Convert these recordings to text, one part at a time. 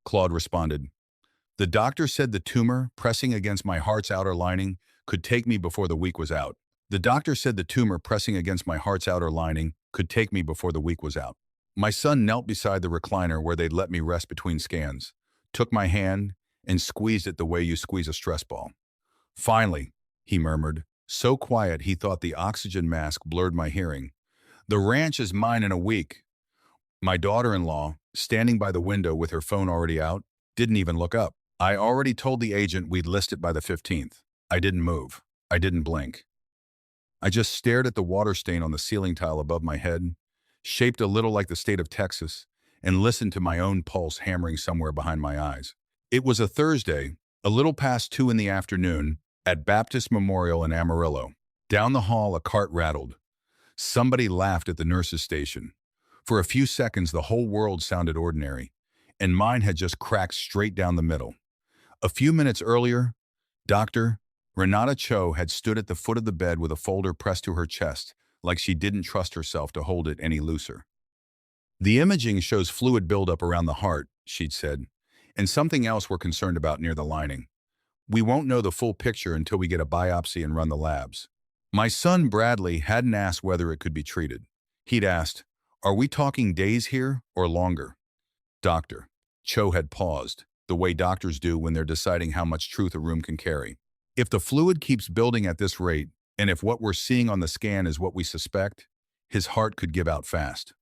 Claude responded. The doctor said the tumor pressing against my heart's outer lining could take me before the week was out. The doctor said the tumor pressing against my heart's outer lining could take me before the week was out. My son knelt beside the recliner where they'd let me rest between scans, took my hand, and squeezed it the way you squeeze a stress ball. Finally, he murmured, so quiet he thought the oxygen mask blurred my hearing. The ranch is mine in a week. My daughter-in-law, standing by the window with her phone already out, didn't even look up. I already told the agent we'd list it by the 15th. I didn't move. I didn't blink. I just stared at the water stain on the ceiling tile above my head, shaped a little like the state of Texas, and listened to my own pulse hammering somewhere behind my eyes. It was a Thursday, a little past 2 in the afternoon, at Baptist Memorial in Amarillo. Down the hall, a cart rattled. Somebody laughed at the nurse's station. For a few seconds, the whole world sounded ordinary, and mine had just cracked straight down the middle. A few minutes earlier, Dr. Renata Cho had stood at the foot of the bed with a folder pressed to her chest, like she didn't trust herself to hold it any looser. The imaging shows fluid buildup around the heart, she'd said, and something else we're concerned about near the lining. We won't know the full picture until we get a biopsy and run the labs. My son Bradley hadn't asked whether it could be treated. He'd asked, are we talking days here or longer? Doctor. Cho had paused, the way doctors do when they're deciding how much truth a room can carry. If the fluid keeps building at this rate, and if what we're seeing on the scan is what we suspect, his heart could give out fast.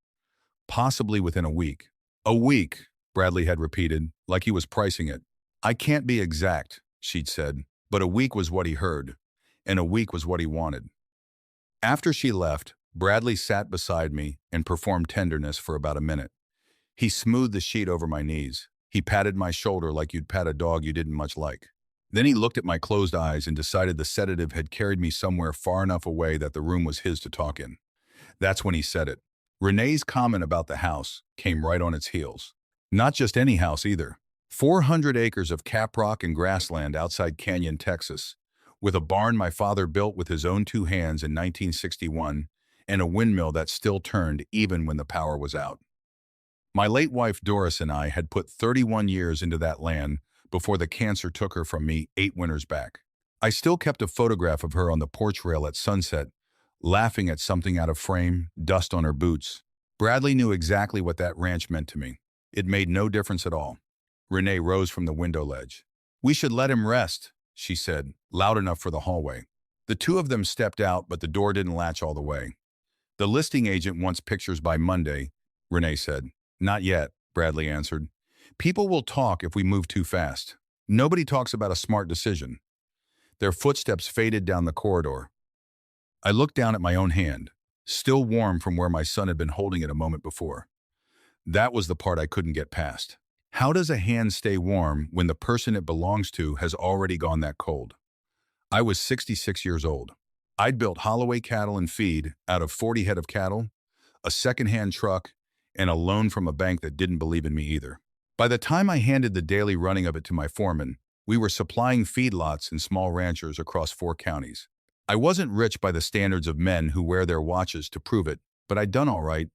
Possibly within a week. A week, Bradley had repeated, like he was pricing it. I can't be exact, she'd said, but a week was what he heard, and a week was what he wanted. After she left, Bradley sat beside me and performed tenderness for about a minute. He smoothed the sheet over my knees. He patted my shoulder like you'd pat a dog you didn't much like. Then he looked at my closed eyes and decided the sedative had carried me somewhere far enough away that the room was his to talk in. That's when he said it. Renee's comment about the house came right on its heels. Not just any house either. 400 acres of caprock and grassland outside Canyon, Texas, with a barn my father built with his own 2 hands in 1961, and a windmill that still turned even when the power was out. My late wife Doris and I had put 31 years into that land before the cancer took her from me 8 winters back. I still kept a photograph of her on the porch rail at sunset, laughing at something out of frame, dust on her boots. Bradley knew exactly what that ranch meant to me. It made no difference at all. Renee rose from the window ledge. We should let him rest, she said, loud enough for the hallway. The two of them stepped out, but the door didn't latch all the way. The listing agent wants pictures by Monday, Renee said. Not yet, Bradley answered. People will talk if we move too fast. Nobody talks about a smart decision. Their footsteps faded down the corridor. I looked down at my own hand, still warm from where my son had been holding it a moment before. That was the part I couldn't get past. How does a hand stay warm when the person it belongs to has already gone that cold? I was 66 years old. I'd built Holloway Cattle and Feed out of 40 head of cattle, a second-hand truck, and a loan from a bank that didn't believe in me either. By the time I handed the daily running of it to my foreman, we were supplying feedlots and small ranchers across 4 counties. I wasn't rich by the standards of men who wear their watches to prove it, but I'd done all right.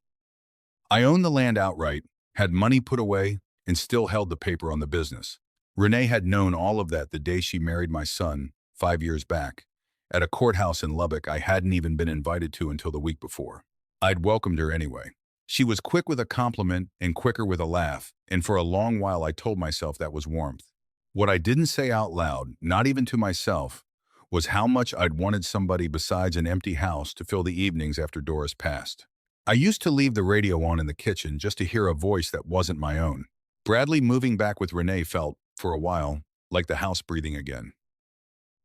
I owned the land outright, had money put away, and still held the paper on the business. Renee had known all of that the day she married my son, 5 years back, at a courthouse in Lubbock I hadn't even been invited to until the week before. I'd welcomed her anyway. She was quick with a compliment and quicker with a laugh, and for a long while I told myself that was warmth. What I didn't say out loud, not even to myself, was how much I'd wanted somebody besides an empty house to fill the evenings after Doris passed. I used to leave the radio on in the kitchen just to hear a voice that wasn't my own. Bradley moving back with Renee felt, for a while, like the house breathing again.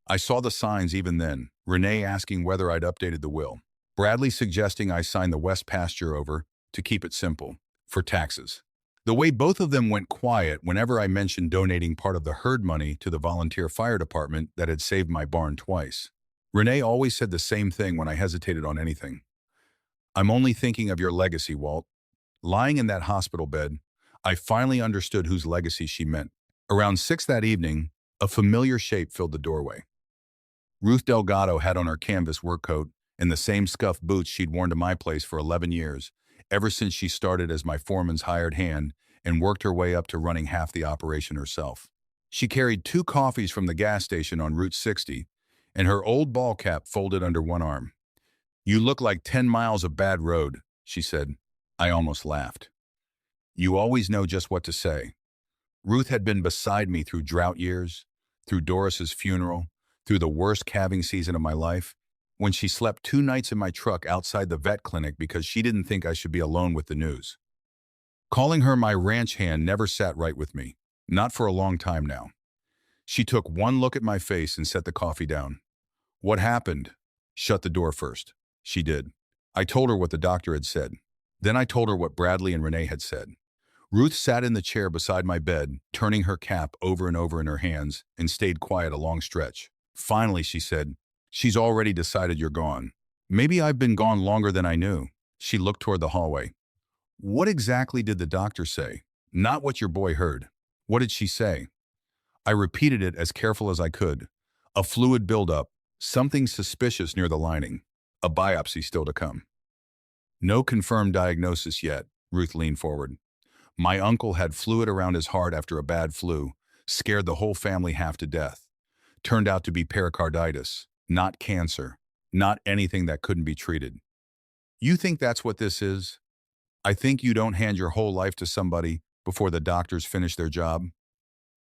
I saw the signs even then, Renee asking whether I'd updated the will, Bradley suggesting I sign the West pasture over, to keep it simple, for taxes. The way both of them went quiet whenever I mentioned donating part of the herd money to the volunteer fire department that had saved my barn twice. Renee always said the same thing when I hesitated on anything. I'm only thinking of your legacy, Walt. Lying in that hospital bed, I finally understood whose legacy she meant. Around 6 that evening, a familiar shape filled the doorway. Ruth Delgado had on her canvas work coat and the same scuffed boots she'd worn to my place for 11 years, ever since she started as my foreman's hired hand and worked her way up to running half the operation herself. She carried 2 coffees from the gas station on Route 60 and her old ball cap folded under one arm. "You look like 10 miles of bad road," she said. I almost laughed. "You always know just what to say." Ruth had been beside me through drought years, through Doris's funeral, through the worst calving season of my life, when she slept 2 nights in my truck outside the vet clinic because she didn't think I should be alone with the news. Calling her my ranch hand never sat right with me, not for a long time now. She took one look at my face and set the coffee down. "What happened?" "Shut the door first." She did. I told her what the doctor had said. Then I told her what Bradley and Renee had said. Ruth sat in the chair beside my bed, turning her cap over and over in her hands, and stayed quiet a long stretch. Finally, she said, "She's already decided you're gone." "Maybe I've been gone longer than I knew." She looked toward the hallway. "What exactly did the doctor say?" "Not what your boy heard." "What did she say?" I repeated it as careful as I could. "A fluid buildup, something suspicious near the lining. A biopsy still to come." "No confirmed diagnosis yet." Ruth leaned forward. "My uncle had fluid around his heart after a bad flu, scared the whole family half to death. Turned out to be pericarditis, not cancer, not anything that couldn't be treated." "You think that's what this is?" "I think you don't hand your whole life to somebody before the doctors finish their job."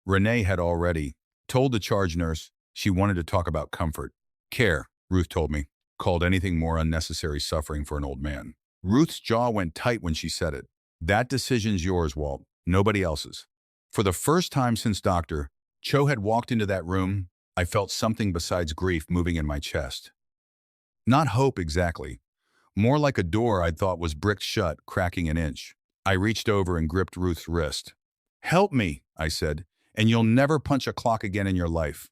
Renee had already told the charge nurse she wanted to talk about comfort. Care, Ruth told me, called anything more unnecessary suffering for an old man. Ruth's jaw went tight when she said it. "That decision's yours, Walt, nobody else's." For the first time since Dr. Cho had walked into that room, I felt something besides grief moving in my chest. Not hope exactly, more like a door I'd thought was bricked shut, cracking an inch. I reached over and gripped Ruth's wrist. "Help me," I said, "and you'll never punch a clock again in your life."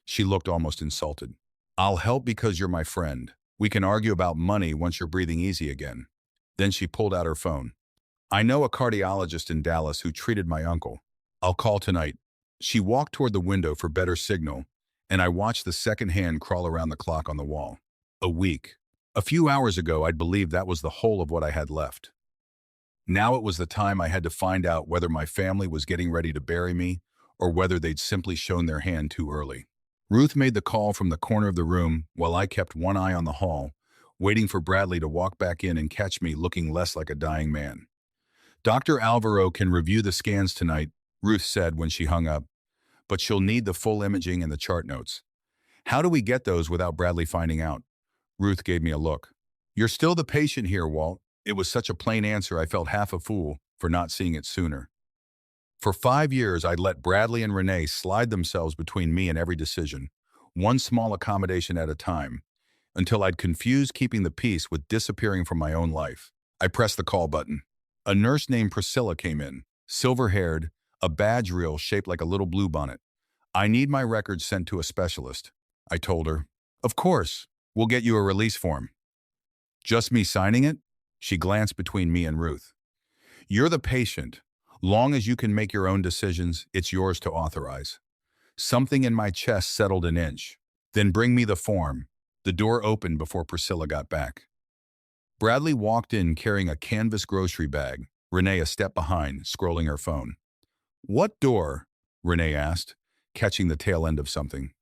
She looked almost insulted. "I'll help because you're my friend. We can argue about money once you're breathing easy again." Then she pulled out her phone. "I know a cardiologist in Dallas who treated my uncle. I'll call tonight." She walked toward the window for better signal, and I watched the second hand crawl around the clock on the wall. A week. A few hours ago, I'd believed that was the whole of what I had left. Now it was the time I had to find out whether my family was getting ready to bury me or whether they'd simply shown their hand too early. Ruth made the call from the corner of the room while I kept one eye on the hall, waiting for Bradley to walk back in and catch me looking less like a dying man. "Dr. Alvaro can review the scans tonight," Ruth said when she hung up, "but she'll need the full imaging and the chart notes." "How do we get those without Bradley finding out?" Ruth gave me a look. "You're still the patient here, Walt." It was such a plain answer I felt half a fool for not seeing it sooner. For 5 years, I'd let Bradley and Renee slide themselves between me and every decision, one small accommodation at a time, until I'd confused keeping the peace with disappearing from my own life. I pressed the call button. A nurse named Priscilla came in, silver-haired, a badge reel shaped like a little bluebonnet. "I need my records sent to a specialist," I told her. "Of course, we'll get you a release form." "Just me signing it?" She glanced between me and Ruth. "You're the patient. Long as you can make your own decisions, it's yours to authorize." Something in my chest settled an inch. "Then bring me the form." The door opened before Priscilla got back. Bradley walked in carrying a canvas grocery bag, Renee a step behind, scrolling her phone. "What door?" Renee asked, catching the tail end of something.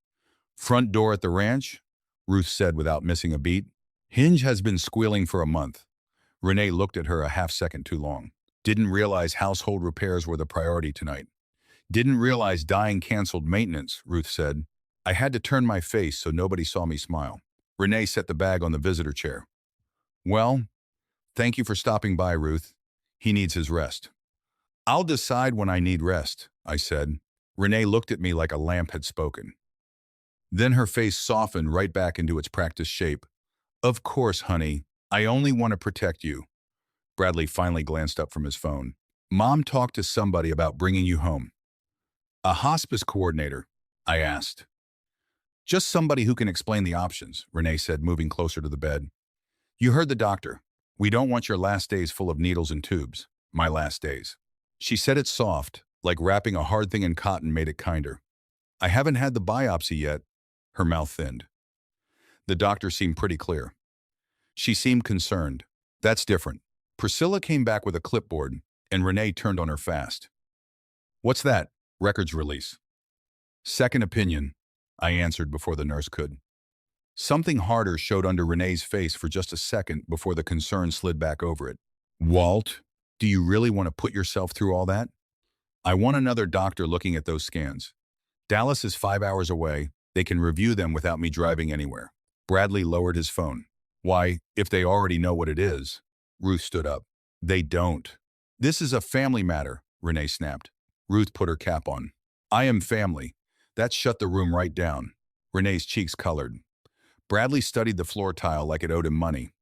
"Front door at the ranch," Ruth said without missing a beat. "Hinge has been squealing for a month." Renee looked at her a half-second too long. "Didn't realize household repairs were the priority tonight." "Didn't realize dying canceled maintenance," Ruth said. I had to turn my face so nobody saw me smile. Renee set the bag on the visitor chair. "Well, thank you for stopping by, Ruth. He needs his rest." "I'll decide when I need rest," I said. Renee looked at me like a lamp had spoken. Then her face softened right back into its practiced shape. "Of course, honey. I only want to protect you." Bradley finally glanced up from his phone. "Mom talked to somebody about bringing you home." "A hospice coordinator?" I asked. "Just somebody who can explain the options," Renee said, moving closer to the bed. "You heard the doctor. We don't want your last days full of needles and tubes. My last days." She said it soft, like wrapping a hard thing in cotton made it kinder. "I haven't had the biopsy yet." Her mouth thinned. The doctor seemed pretty clear. She seemed concerned. "That's different." Priscilla came back with a clipboard, and Renee turned on her fast. "What's that?" "Records release." "Second opinion," I answered before the nurse could. Something harder showed under Renee's face for just a second before the concern slid back over it. "Walt, do you really want to put yourself through all that?" "I want another doctor looking at those scans. Dallas is 5 hours away. They can review them without me driving anywhere." Bradley lowered his phone. "Why, if they already know what it is." Ruth stood up. "They don't." "This is a family matter," Renee snapped. Ruth put her cap on. "I am family." That shut the room right down. Renee's cheeks colored. Bradley studied the floor tile like it owed him money.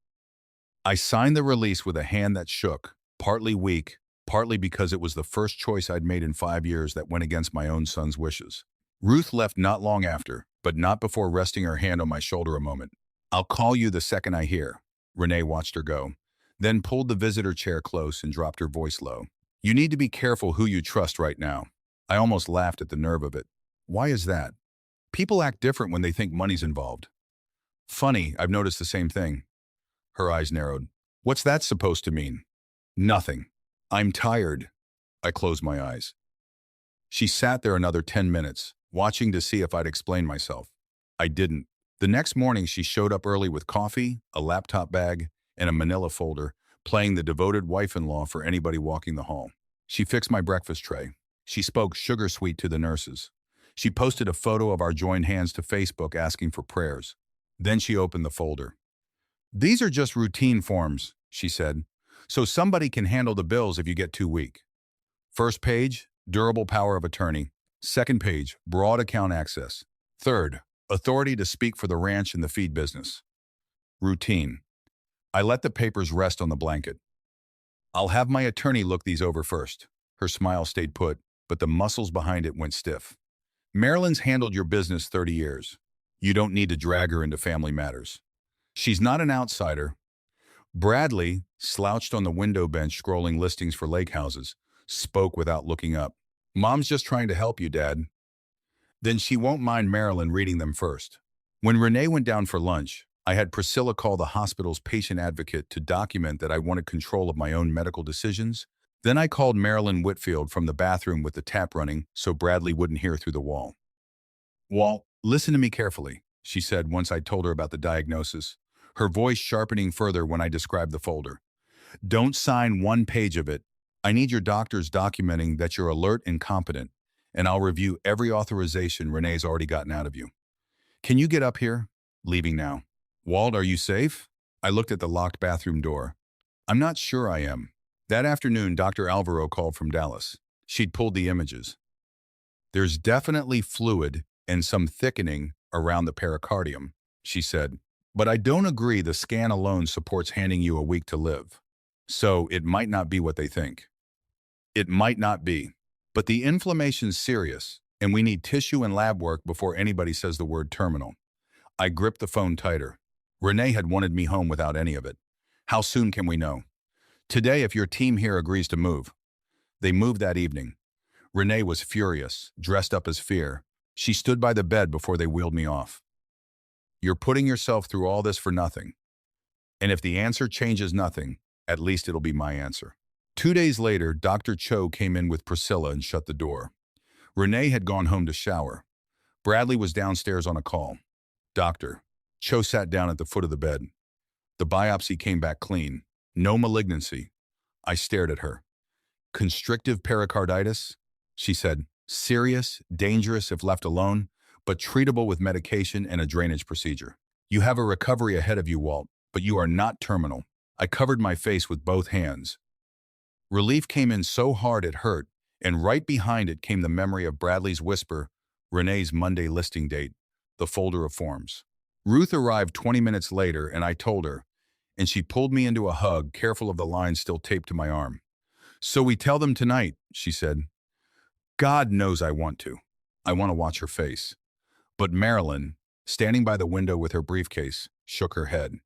I signed the release with a hand that shook, partly weak, partly because it was the first choice I'd made in 5 years that went against my own son's wishes. Ruth left not long after, but not before resting her hand on my shoulder a moment. "I'll call you the second I hear." Renee watched her go, then pulled the visitor chair close and dropped her voice low. "You need to be careful who you trust right now." I almost laughed at the nerve of it. "Why is that?" "People act different when they think money's involved." "Funny, I've noticed the same thing." Her eyes narrowed. "What's that supposed to mean?" "Nothing. I'm tired." I closed my eyes. She sat there another 10 minutes, watching to see if I'd explain myself. I didn't. The next morning, she showed up early with coffee, a laptop bag, and a manila folder, playing the devoted wife-in-law for anybody walking the hall. She fixed my breakfast tray. She spoke sugar sweet to the nurses. She posted a photo of our joined hands to Facebook asking for prayers. Then she opened the folder. "These are just routine forms," she said, "so somebody can handle the bills if you get too weak." First page, durable power of attorney. Second page, broad account access. Third, authority to speak for the ranch and the feed business. Routine. I let the papers rest on the blanket. "I'll have my attorney look these over first." Her smile stayed put, but the muscles behind it went stiff. "Marilyn's handled your business 30 years. You don't need to drag her into family matters. She's not an outsider." Bradley, slouched on the window bench scrolling listings for lake houses, spoke without looking up. "Mom's just trying to help you, Dad." "Then she won't mind Marilyn reading them first." When Renee went down for lunch, I had Priscilla call the hospital's patient advocate to document that I wanted control of my own medical decisions. Then I called Marilyn Whitfield from the bathroom with the tap running so Bradley wouldn't hear through the wall. "Walt, listen to me carefully," she said once I told her about the diagnosis, her voice sharpening further when I described the folder. "Don't sign one page of it. I need your doctors documenting that you're alert and competent, and I'll review every authorization Renee's already gotten out of you. Can you get up here?" "Leaving now." "Walt, are you safe?" I looked at the locked bathroom door. "I'm not sure I am." That afternoon, Dr. Alvaro called from Dallas. She'd pulled the images. "There's definitely fluid and some thickening around the pericardium," she said. "But I don't agree the scan alone supports handing you a week to live. So it might not be what they think." "It might not be. But the inflammation's serious, and we need tissue and lab work before anybody says the word terminal." I gripped the phone tighter. Renee had wanted me home without any of it. "How soon can we know?" "Today, if your team here agrees to move." They moved that evening. Renee was furious, dressed up as fear. She stood by the bed before they wheeled me off. "You're putting yourself through all this for nothing. And if the answer changes nothing, at least it'll be my answer." 2 days later, Dr. Cho came in with Priscilla and shut the door. Renee had gone home to shower. Bradley was downstairs on a call. "Doctor." Cho sat down at the foot of the bed. "The biopsy came back clean. No malignancy." I stared at her. "Constrictive pericarditis?" She said, "Serious, dangerous if left alone, but treatable with medication and a drainage procedure. You have a recovery ahead of you, Walt, but you are not terminal." I covered my face with both hands. Relief came in so hard it hurt, and right behind it came the memory of Bradley's whisper, Renee's Monday listing date, the folder of forms. Ruth arrived 20 minutes later, and I told her, and she pulled me into a hug, careful of the line still taped to my arm. "So we tell them tonight," she said. "God knows I want to. I want to watch her face." But Marilyn, standing by the window with her briefcase, shook her head.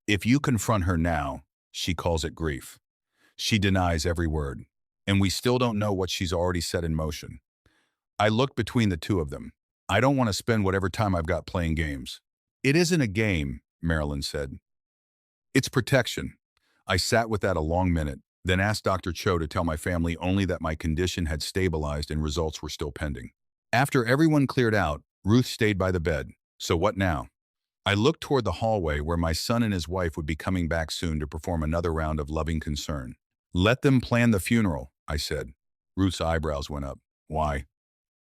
"If you confront her now, she calls it grief. She denies every word, and we still don't know what she's already set in motion." I looked between the two of them. "I don't want to spend whatever time I've got playing games." "It isn't a game," Marilyn said. "It's protection." I sat with that a long minute, then asked Dr. Cho to tell my family only that my condition had stabilized and results were still pending. After everyone cleared out, Ruth stayed by the bed. So what now? I looked toward the hallway where my son and his wife would be coming back soon to perform another round of loving concern. Let them plan the funeral, I said. Ruth's eyebrows went up. Why?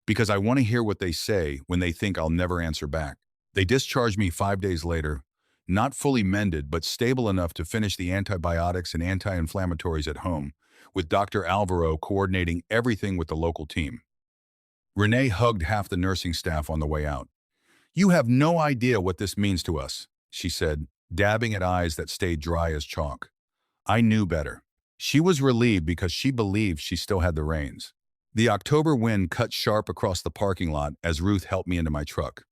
Because I want to hear what they say when they think I'll never answer back. They discharged me 5 days later, not fully mended but stable enough to finish the antibiotics and anti-inflammatories at home, with Dr. Alvaro coordinating everything with the local team. Renee hugged half the nursing staff on the way out. You have no idea what this means to us, she said, dabbing at eyes that stayed dry as chalk. I knew better. She was relieved because she believed she still had the reins. The October wind cut sharp across the parking lot as Ruth helped me into my truck.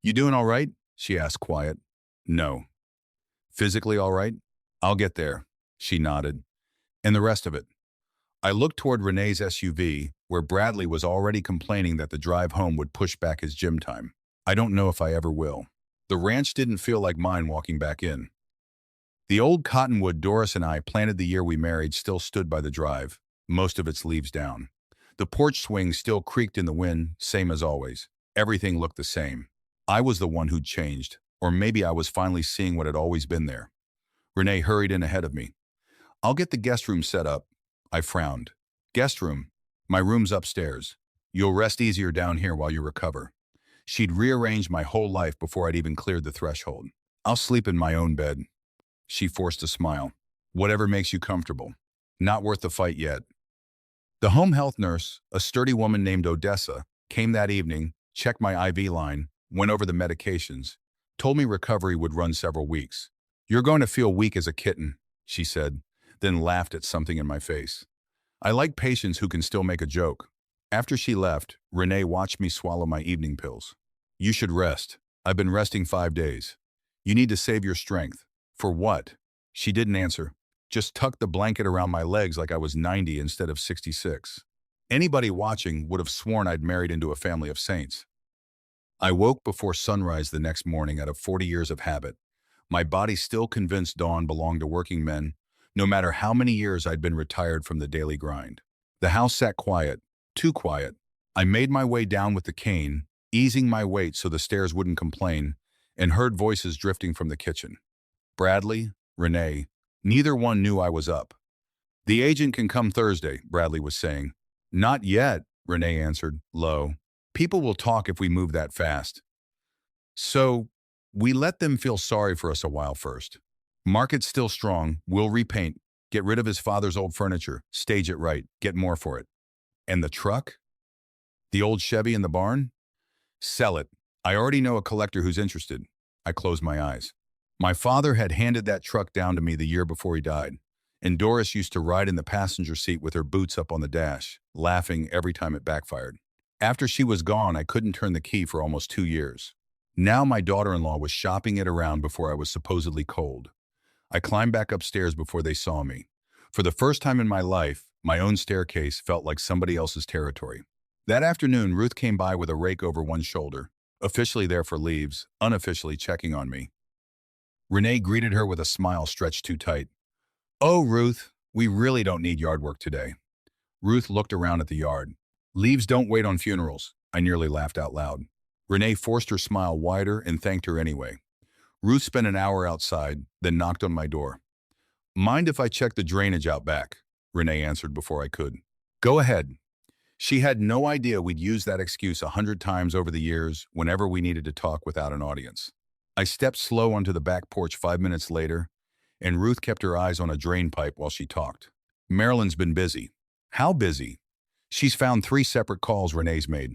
You doing all right? She asked quiet. No. Physically all right? I'll get there, she nodded. And the rest of it. I looked toward Renee's SUV, where Bradley was already complaining that the drive home would push back his gym time. I don't know if I ever will. The ranch didn't feel like mine walking back in. The old cottonwood Doris and I planted the year we married still stood by the drive, most of its leaves down. The porch swing still creaked in the wind, same as always. Everything looked the same. I was the one who'd changed, or maybe I was finally seeing what had always been there. Renee hurried in ahead of me. I'll get the guest room set up. I frowned. Guest room? My room's upstairs. You'll rest easier down here while you recover. She'd rearranged my whole life before I'd even cleared the threshold. I'll sleep in my own bed. She forced a smile. Whatever makes you comfortable. Not worth the fight yet. The home health nurse, a sturdy woman named Odessa, came that evening, checked my IV line, went over the medications, told me recovery would run several weeks. You're going to feel weak as a kitten, she said, then laughed at something in my face. I like patients who can still make a joke. After she left, Renee watched me swallow my evening pills. You should rest. I've been resting 5 days. You need to save your strength. For what? She didn't answer. Just tucked the blanket around my legs like I was 90 instead of 66. Anybody watching would have sworn I'd married into a family of saints. I woke before sunrise the next morning out of 40 years of habit. My body still convinced dawn belonged to working men, no matter how many years I'd been retired from the daily grind. The house sat quiet, too quiet. I made my way down with the cane, easing my weight so the stairs wouldn't complain, and heard voices drifting from the kitchen. Bradley, Renee, neither one knew I was up. The agent can come Thursday, Bradley was saying. Not yet, Renee answered, low. People will talk if we move that fast. So, we let them feel sorry for us a while first. Market's still strong, we'll repaint, get rid of his father's old furniture, stage it right, get more for it. And the truck? The old Chevy in the barn? Sell it. I already know a collector who's interested. I closed my eyes. My father had handed that truck down to me the year before he died, and Doris used to ride in the passenger seat with her boots up on the dash, laughing every time it backfired. After she was gone, I couldn't turn the key for almost 2 years. Now my daughter-in-law was shopping it around before I was supposedly cold. I climbed back upstairs before they saw me. For the first time in my life, my own staircase felt like somebody else's territory. That afternoon, Ruth came by with a rake over one shoulder, officially there for leaves, unofficially checking on me. Renee greeted her with a smile stretched too tight. Oh, Ruth, we really don't need yard work today. Ruth looked around at the yard. Leaves don't wait on funerals. I nearly laughed out loud. Renee forced her smile wider and thanked her anyway. Ruth spent an hour outside, then knocked on my door. Mind if I check the drainage out back? Renee answered before I could. Go ahead. She had no idea we'd used that excuse 100 times over the years whenever we needed to talk without an audience. I stepped slow onto the back porch 5 minutes later, and Ruth kept her eyes on a drain pipe while she talked. Marilyn's been busy. How busy? She's found 3 separate calls Renee's made.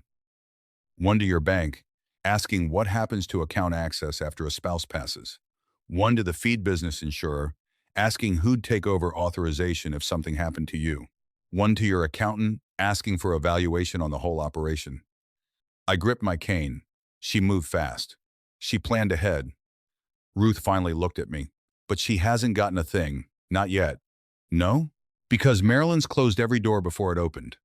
One to your bank, asking what happens to account access after a spouse passes. One to the feed business insurer, asking who'd take over authorization if something happened to you. One to your accountant, asking for a valuation on the whole operation. I gripped my cane. She moved fast. She planned ahead. Ruth finally looked at me. But she hasn't gotten a thing. Not yet. No? Because Marilyn's closed every door before it opened.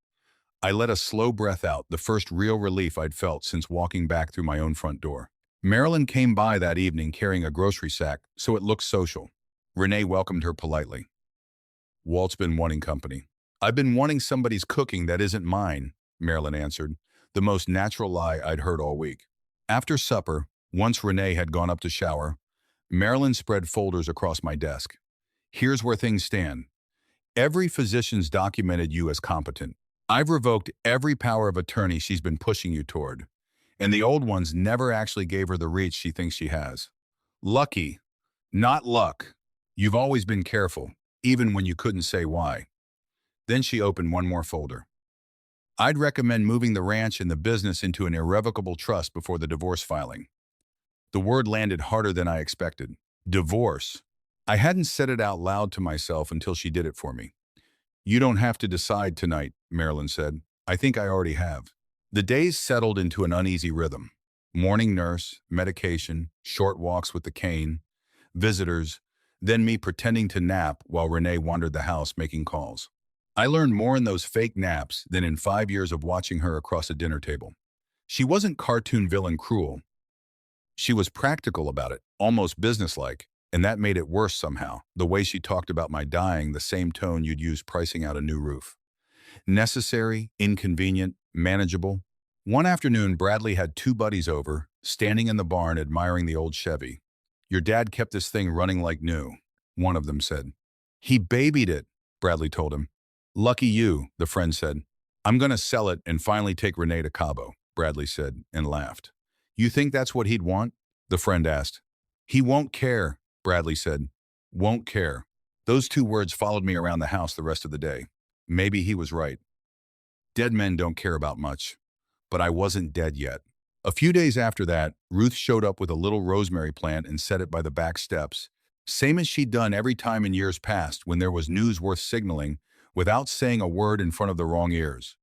I let a slow breath out, the first real relief I'd felt since walking back through my own front door. Marilyn came by that evening carrying a grocery sack, so it looked social. Renee welcomed her politely. Walt's been wanting company. I've been wanting somebody's cooking that isn't mine, Marilyn answered, the most natural lie I'd heard all week. After supper, once Renee had gone up to shower, Marilyn spread folders across my desk. Here's where things stand. Every physician's documented you as competent. I've revoked every power of attorney she's been pushing you toward. And the old ones never actually gave her the reach she thinks she has. Lucky, not luck. You've always been careful, even when you couldn't say why. Then she opened one more folder. I'd recommend moving the ranch and the business into an irrevocable trust before the divorce filing. The word landed harder than I expected. Divorce. I hadn't said it out loud to myself until she did it for me. You don't have to decide tonight, Marilyn said. I think I already have. The days settled into an uneasy rhythm. Morning nurse, medication, short walks with the cane, visitors, then me pretending to nap while Renee wandered the house making calls. I learned more in those fake naps than in 5 years of watching her across a dinner table. She wasn't cartoon villain cruel. She was practical about it, almost businesslike, and that made it worse somehow, the way she talked about my dying, the same tone you'd use pricing out a new roof. Necessary, inconvenient, manageable. One afternoon, Bradley had two buddies over, standing in the barn admiring the old Chevy. Your dad kept this thing running like new, one of them said. He babied it, Bradley told him. Lucky you, the friend said. I'm going to sell it and finally take Renee to Cabo, Bradley said, and laughed. You think that's what he'd want? The friend asked. He won't care, Bradley said. Won't care. Those two words followed me around the house the rest of the day. Maybe he was right. Dead men don't care about much. But I wasn't dead yet. A few days after that, Ruth showed up with a little rosemary plant and set it by the back steps, same as she'd done every time in years past when there was news worth signaling without saying a word in front of the wrong ears.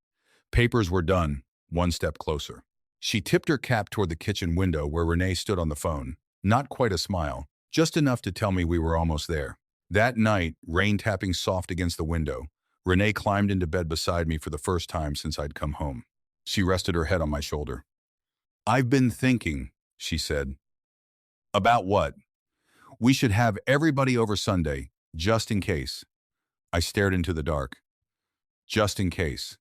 Papers were done, one step closer. She tipped her cap toward the kitchen window where Renee stood on the phone. Not quite a smile, just enough to tell me we were almost there. That night, rain tapping soft against the window, Renee climbed into bed beside me for the first time since I'd come home. She rested her head on my shoulder. I've been thinking, she said. About what? We should have everybody over Sunday, just in case. I stared into the dark. Just in case.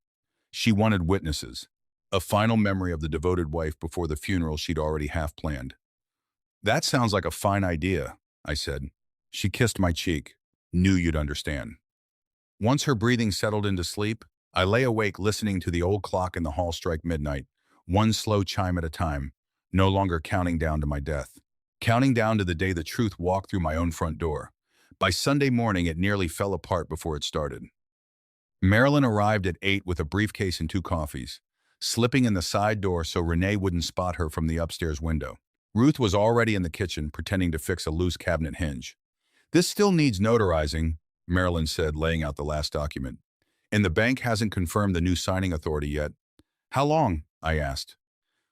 She wanted witnesses. A final memory of the devoted wife before the funeral she'd already half planned. That sounds like a fine idea, I said. She kissed my cheek. Knew you'd understand. Once her breathing settled into sleep, I lay awake listening to the old clock in the hall strike midnight, one slow chime at a time, no longer counting down to my death. Counting down to the day the truth walked through my own front door. By Sunday morning, it nearly fell apart before it started. Marilyn arrived at 8 with a briefcase and two coffees, slipping in the side door so Renee wouldn't spot her from the upstairs window. Ruth was already in the kitchen, pretending to fix a loose cabinet hinge. This still needs notarizing, Marilyn said, laying out the last document. And the bank hasn't confirmed the new signing authority yet. How long? I asked.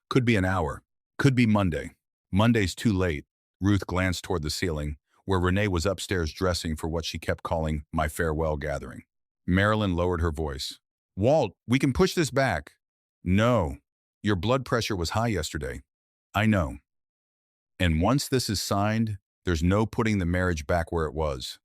Could be an hour. Could be Monday. Monday's too late. Ruth glanced toward the ceiling, where Renee was upstairs dressing for what she kept calling my farewell gathering. Marilyn lowered her voice. Walt, we can push this back. No. Your blood pressure was high yesterday. I know. And once this is signed, there's no putting the marriage back where it was.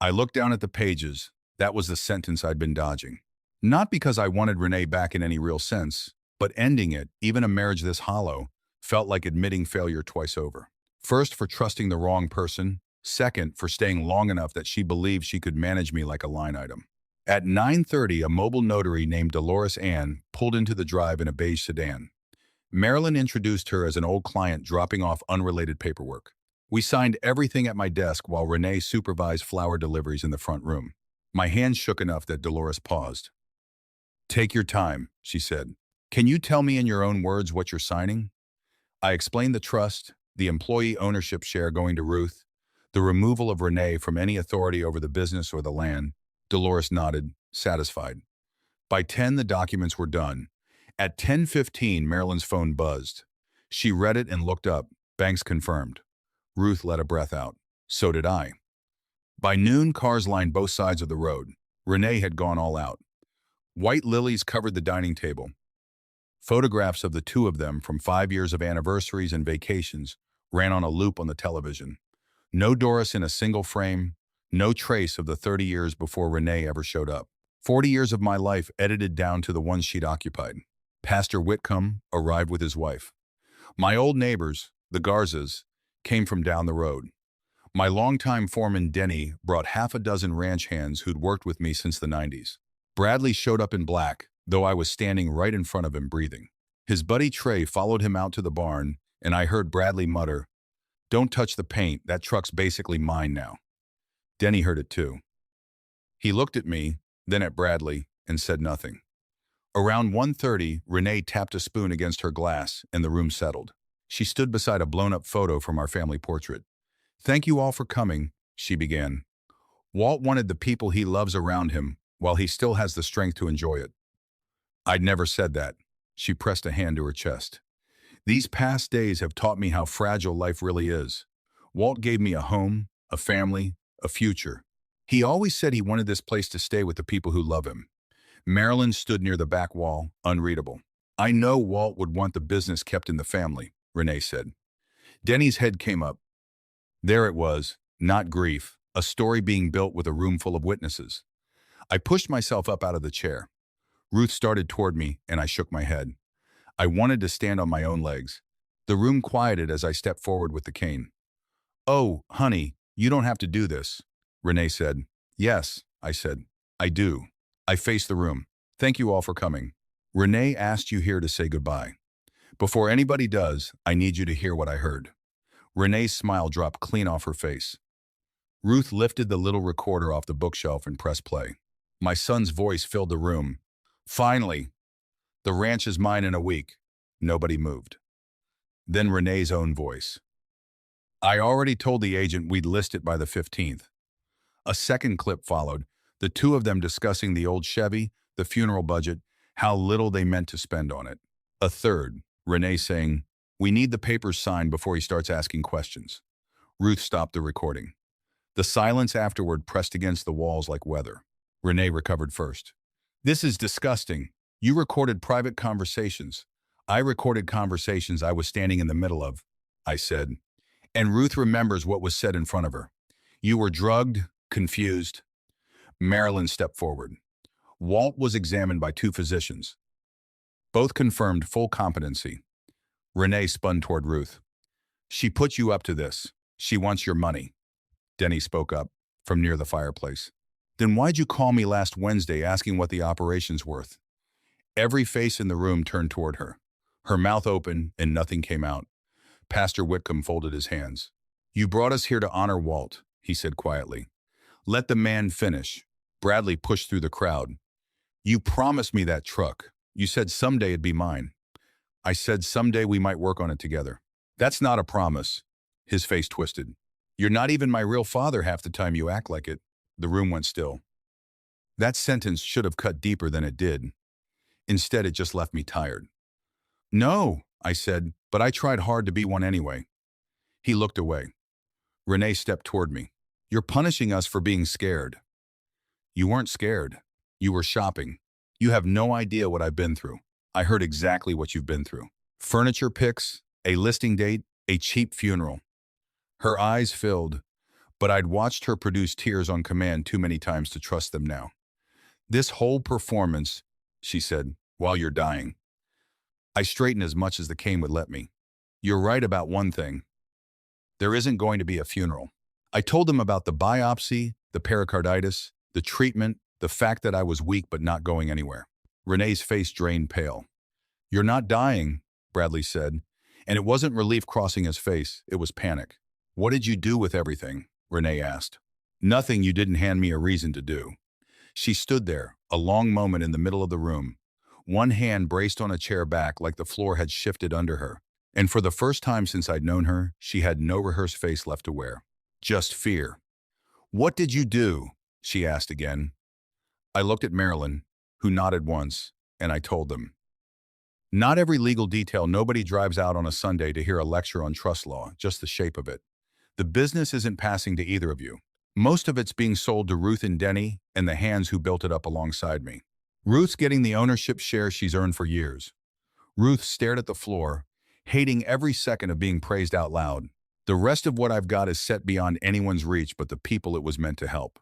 I looked down at the pages. That was the sentence I'd been dodging. Not because I wanted Renee back in any real sense, but ending it, even a marriage this hollow, felt like admitting failure twice over. First, for trusting the wrong person. Second, for staying long enough that she believed she could manage me like a line item. At 9:30, a mobile notary named Dolores Ann pulled into the drive in a beige sedan. Marilyn introduced her as an old client dropping off unrelated paperwork. We signed everything at my desk while Renee supervised flower deliveries in the front room. My hands shook enough that Dolores paused. Take your time, she said. Can you tell me in your own words what you're signing? I explained the trust, the employee ownership share going to Ruth, the removal of Renee from any authority over the business or the land. Dolores nodded, satisfied. By 10, the documents were done. At 10:15, Marilyn's phone buzzed. She read it and looked up. Banks confirmed. Ruth let a breath out. So did I. By noon, cars lined both sides of the road. Renee had gone all out. White lilies covered the dining table. Photographs of the two of them from 5 years of anniversaries and vacations ran on a loop on the television. No Doris in a single frame, No trace of the 30 years before Renee ever showed up. 40 years of my life edited down to the one she'd occupied. Pastor Whitcomb arrived with his wife. My old neighbors, the Garzas, came from down the road. My longtime foreman Denny brought half a dozen ranch hands who'd worked with me since the 90s. Bradley showed up in black, though I was standing right in front of him breathing. His buddy Trey followed him out to the barn, and I heard Bradley mutter, "Don't touch the paint, that truck's basically mine now." Denny heard it too. He looked at me, then at Bradley, and said nothing. Around 1:30, Renee tapped a spoon against her glass, and the room settled. She stood beside a blown-up photo from our family portrait. "Thank you all for coming," she began. "Walt wanted the people he loves around him while he still has the strength to enjoy it." "I'd never said that." She pressed a hand to her chest. "These past days have taught me how fragile life really is. Walt gave me a home, a family, a future. He always said he wanted this place to stay with the people who love him." Marilyn stood near the back wall, unreadable. "I know Walt would want the business kept in the family," Renee said. Denny's head came up. There it was, not grief, a story being built with a room full of witnesses. I pushed myself up out of the chair. Ruth started toward me, and I shook my head. I wanted to stand on my own legs. The room quieted as I stepped forward with the cane. "Oh, honey, you don't have to do this," Renee said. "Yes," I said. "I do." I faced the room. "Thank you all for coming. Renee asked you here to say goodbye. Before anybody does, I need you to hear what I heard." Renee's smile dropped clean off her face. Ruth lifted the little recorder off the bookshelf and pressed play. My son's voice filled the room. "Finally! The ranch is mine in a week." Nobody moved. Then Renee's own voice. "I already told the agent we'd list it by the 15th. A second clip followed, the two of them discussing the old Chevy, the funeral budget, how little they meant to spend on it. A third, Renee saying, "We need the papers signed before he starts asking questions." Ruth stopped the recording. The silence afterward pressed against the walls like weather. Renee recovered first. "This is disgusting. You recorded private conversations. I recorded conversations I was standing in the middle of," I said. And Ruth remembers what was said in front of her. "You were drugged, confused." Marilyn stepped forward. "Walt was examined by two physicians. Both confirmed full competency." Renee spun toward Ruth. "She put you up to this. She wants your money." Denny spoke up, from near the fireplace. "Then why'd you call me last Wednesday asking what the operation's worth?" Every face in the room turned toward her. Her mouth open and nothing came out. Pastor Whitcomb folded his hands. "You brought us here to honor Walt," he said quietly. "Let the man finish." Bradley pushed through the crowd. "You promised me that truck. You said someday it'd be mine." "I said someday we might work on it together." "That's not a promise." His face twisted. "You're not even my real father half the time you act like it." The room went still. That sentence should have cut deeper than it did. Instead, it just left me tired. "No," I said, "but I tried hard to be one anyway." He looked away. Renee stepped toward me. "You're punishing us for being scared." "You weren't scared. You were shopping. You have no idea what I've been through." "I heard exactly what you've been through. Furniture picks, a listing date, a cheap funeral." Her eyes filled, but I'd watched her produce tears on command too many times to trust them now. "This whole performance," she said, "while you're dying." I straightened as much as the cane would let me. "You're right about one thing. There isn't going to be a funeral." I told them about the biopsy, the pericarditis, the treatment, the fact that I was weak but not going anywhere. Renee's face drained pale. "You're not dying," Bradley said, and it wasn't relief crossing his face, it was panic. "What did you do with everything?" Renee asked. "Nothing you didn't hand me a reason to do." She stood there, a long moment in the middle of the room. One hand braced on a chair back like the floor had shifted under her. And for the first time since I'd known her, she had no rehearsed face left to wear. Just fear. "What did you do?" she asked again. I looked at Marilyn, who nodded once, and I told them. "Not every legal detail. Nobody drives out on a Sunday to hear a lecture on trust law, just the shape of it. The business isn't passing to either of you. Most of it's being sold to Ruth and Denny and the hands who built it up alongside me. Ruth's getting the ownership share she's earned for years." Ruth stared at the floor, hating every second of being praised out loud. The rest of what I've got is set beyond anyone's reach but the people it was meant to help.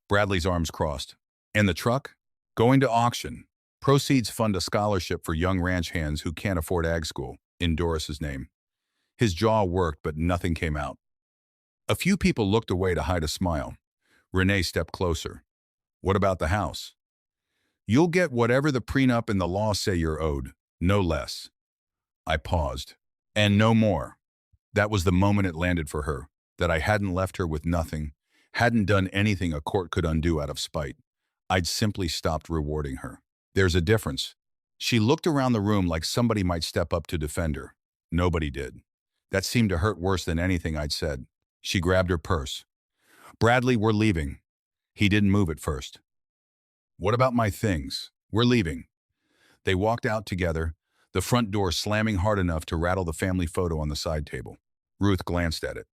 Bradley's arms crossed. And the truck? Going to auction. Proceeds fund a scholarship for young ranch hands who can't afford ag school, in Doris's name. His jaw worked, but nothing came out. A few people looked away to hide a smile. Renee stepped closer. What about the house? You'll get whatever the prenup and the law say you're owed, no less. I paused. And no more. That was the moment it landed for her, that I hadn't left her with nothing, hadn't done anything a court could undo out of spite. I'd simply stopped rewarding her. There's a difference. She looked around the room like somebody might step up to defend her. Nobody did. That seemed to hurt worse than anything I'd said. She grabbed her purse. Bradley, we're leaving. He didn't move at first. What about my things? We're leaving. They walked out together, the front door slamming hard enough to rattle the family photo on the side table. Ruth glanced at it.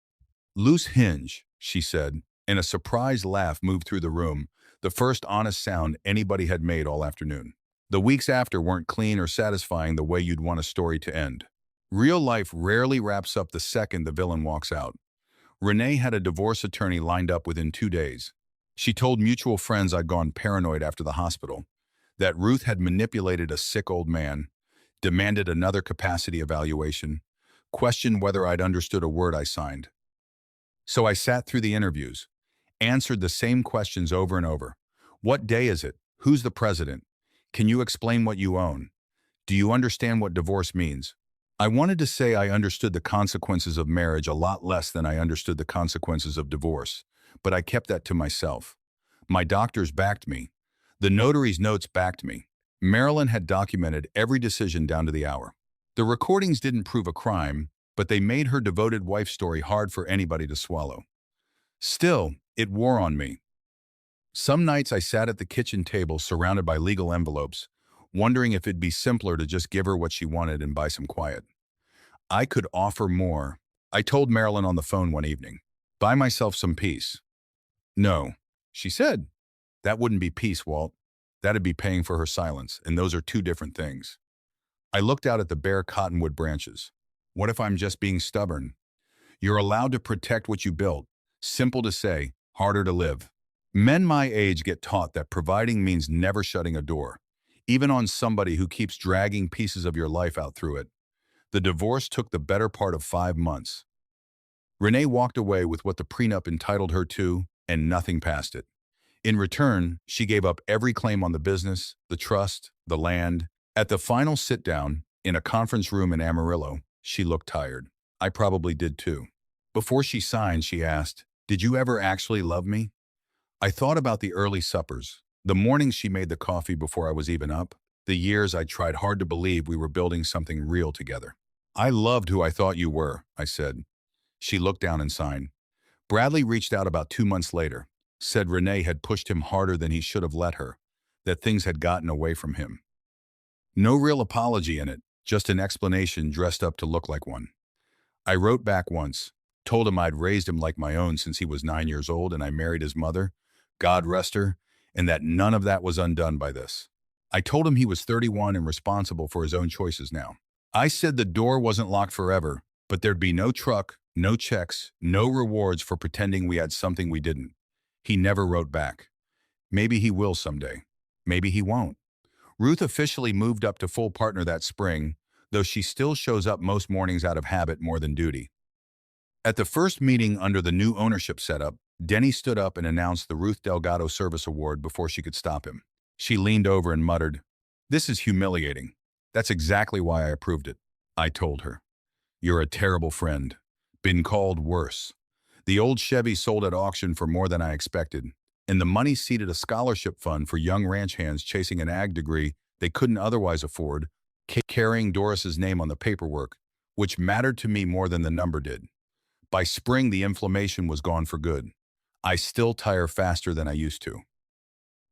Loose hinge, she said, and a surprised laugh moved through the room, the first honest sound anybody had made all afternoon. The weeks after weren't clean or satisfying the way you'd want a story to end. Real life rarely wraps up the second the villain walks out. Renee had a divorce attorney lined up within 2 days. She told mutual friends I'd gone paranoid after the hospital, that Ruth had manipulated a sick old man, demanded another capacity evaluation, questioned whether I'd understood a word I signed. So I sat through the interviews, answered the same questions over and over. What day is it? Who's the president? Can you explain what you own? Do you understand what divorce means? I wanted to say I understood the consequences of marriage a lot less than I understood the consequences of divorce, but I kept that to myself. My doctors backed me. The notary's notes backed me. Marilyn had documented every decision down to the hour. The recordings didn't prove a crime, but they made her devoted wife's story hard for anybody to swallow. Still, it wore on me. Some nights I sat at the kitchen table surrounded by legal envelopes, wondering if it'd be simpler to just give her what she wanted and buy some quiet. I could offer more. I told Marilyn on the phone one evening, buy myself some peace. No, she said. That wouldn't be peace, Walt. That'd be paying for her silence, and those are two different things. I looked out at the bare cottonwood branches. What if I'm just being stubborn? You're allowed to protect what you built. Simple to say, harder to live. Men my age get taught that providing means never shutting a door, even on somebody who keeps dragging pieces of your life out through it. The divorce took the better part of 5 months. Renee walked away with what the prenup entitled her to, and nothing past it. In return, she gave up every claim on the business, the trust, the land. At the final sit-down, in a conference room in Amarillo, she looked tired. I probably did too. Before she signed, she asked, "Did you ever actually love me?" I thought about the early suppers, the mornings she made the coffee before I was even up, the years I tried hard to believe we were building something real together. I loved who I thought you were, I said. She looked down and signed. Bradley reached out about 2 months later, said Renee had pushed him harder than he should have let her, that things had gotten away from him. No real apology in it, just an explanation dressed up to look like one. I wrote back once, told him I'd raised him like my own since he was 9 years old and I married his mother, God rest her, and that none of that was undone by this. I told him he was 31 and responsible for his own choices now. I said the door wasn't locked forever, but there'd be no truck, no checks, no rewards for pretending we had something we didn't. He never wrote back. Maybe he will someday. Maybe he won't. Ruth officially moved up to full partner that spring, though she still shows up most mornings out of habit more than duty. At the first meeting under the new ownership setup, Denny stood up and announced the Ruth Delgado Service Award before she could stop him. She leaned over and muttered, "This is humiliating." "That's exactly why I approved it," I told her. "You're a terrible friend. Been called worse." The old Chevy sold at auction for more than I expected, and the money seeded a scholarship fund for young ranch hands chasing an ag degree they couldn't otherwise afford, carrying Doris's name on the paperwork, which mattered to me more than the number did. By spring, the inflammation was gone for good. I still tire faster than I used to.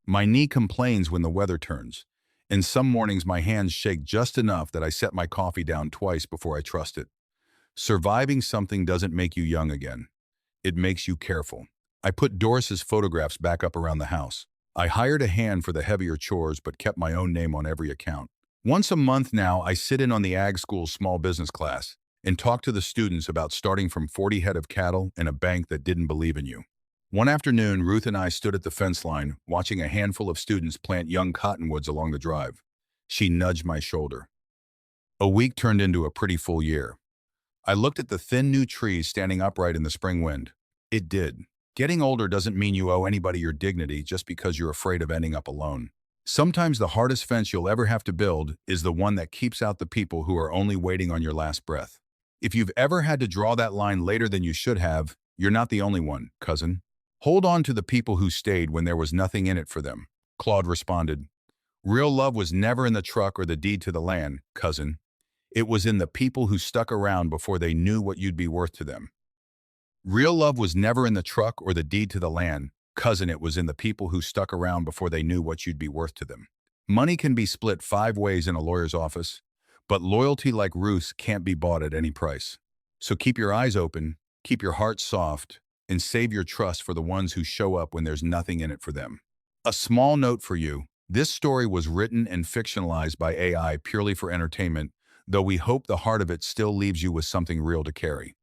My knee complains when the weather turns, and some mornings my hands shake just enough that I set my coffee down twice before I trust it. Surviving something doesn't make you young again. It makes you careful. I put Doris's photographs back up around the house. I hired a hand for the heavier chores but kept my own name on every account. Once a month now, I sit in on the ag school's small business class, and talk to the students about starting from 40 head of cattle in a bank that didn't believe in you. One afternoon, Ruth and I stood at the fence line, watching a handful of students plant young cottonwoods along the drive. She nudged my shoulder. A week turned into a pretty full year. I looked at the thin new trees standing upright in the spring wind. It did. Getting older doesn't mean you owe anybody your dignity just because you're afraid of ending up alone. Sometimes the hardest fence you'll ever have to build is the one that keeps out the people who are only waiting on your last breath. If you've ever had to draw that line later than you should have, you're not the only one, cousin. Hold on to the people who stayed when there was nothing in it for them. Claude responded, real love was never in the truck or the deed to the land, cousin. It was in the people who stuck around before they knew what you'd be worth to them. Real love was never in the truck or the deed to the land, cousin. It was in the people who stuck around before they knew what you'd be worth to them. Money can be split 5 ways in a lawyer's office, but loyalty like Ruth's can't be bought at any price. So keep your eyes open, keep your heart soft, and save your trust for the ones who show up when there's nothing in it for them. A small note for you. This story was written and fictionalized by AI purely for entertainment, though we hope the heart of it still leaves you with something real to carry.